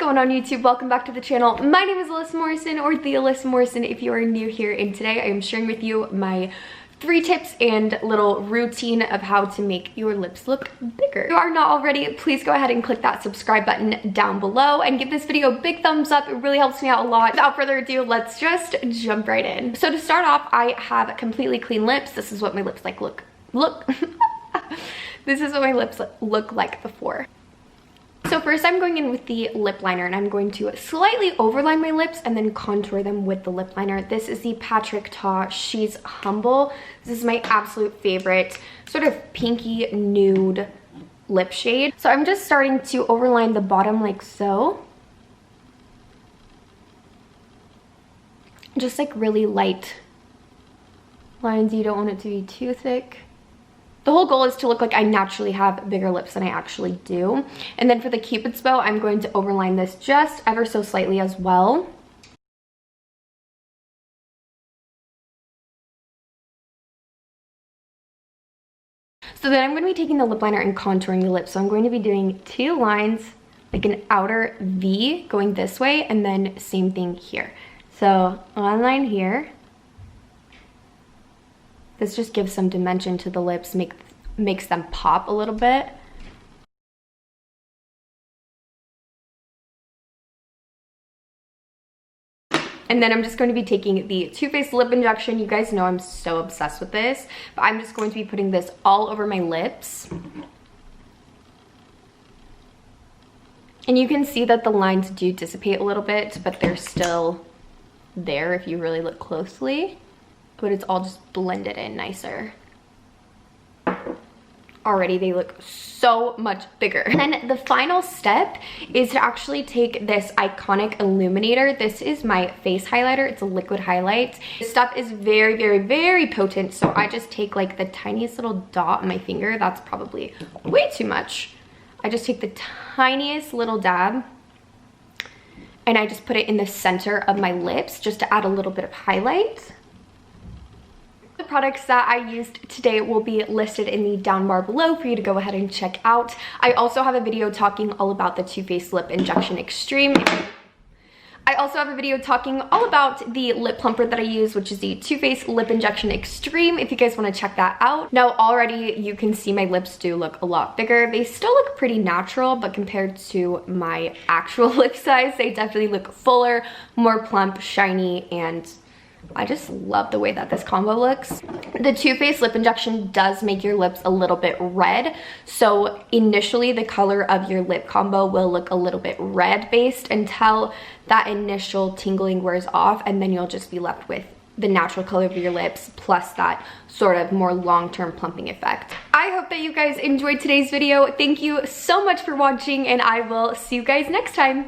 going on YouTube? Welcome back to the channel. My name is Alyssa Morrison, or the Alyssa Morrison if you are new here, and today I am sharing with you my 3 tips and little routine of how to make your lips look bigger. If you are not already, please go ahead and click that subscribe button down below and give this video a big thumbs up. It really helps me out a lot. Without further ado, let's just jump right in. So to start off, I have completely clean lips. This is what my lips look. This is what my lips look like before. So first I'm going in with the lip liner, and I'm going to slightly overline my lips and then contour them with the lip liner. This is the Patrick Ta She's Humble. This is my absolute favorite sort of pinky nude lip shade. So I'm just starting to overline the bottom like so. Just like really light lines. You don't want it to be too thick. The whole goal is to look like I naturally have bigger lips than I actually do. And then for the Cupid's bow, I'm going to overline this just ever so slightly as well. So then I'm going to be taking the lip liner and contouring the lips. So I'm going to be doing 2 lines, like an outer V going this way, and then same thing here. So 1 line here. This just gives some dimension to the lips, makes them pop a little bit. And then I'm just going to be taking the Too Faced Lip Injection. You guys know I'm so obsessed with this, but I'm just going to be putting this all over my lips. And you can see that the lines do dissipate a little bit, but they're still there if you really look closely. But it's all just blended in nicer. Already they look so much bigger. And then the final step is to actually take this Iconic Illuminator. This is my face highlighter. It's a liquid highlight. This stuff is very, very, very potent. So I just take like the tiniest little dot on my finger. That's probably way too much. I just take the tiniest little dab and I just put it in the center of my lips just to add a little bit of highlight. The products that I used today will be listed in the down bar below for you to go ahead and check out. I also have a video talking all about the Too Faced Lip Injection Extreme. I also have a video talking all about the lip plumper that I use, which is the Too Faced Lip Injection Extreme, if you guys want to check that out. Now already you can see my lips do look a lot bigger. They still look pretty natural, but compared to my actual lip size, they definitely look fuller, more plump, shiny, and I just love the way that this combo looks. The Too Faced Lip Injection does make your lips a little bit red. So initially the color of your lip combo will look a little bit red based until that initial tingling wears off, and then you'll just be left with the natural color of your lips plus that sort of more long-term plumping effect. I hope that you guys enjoyed today's video. Thank you so much for watching, and I will see you guys next time.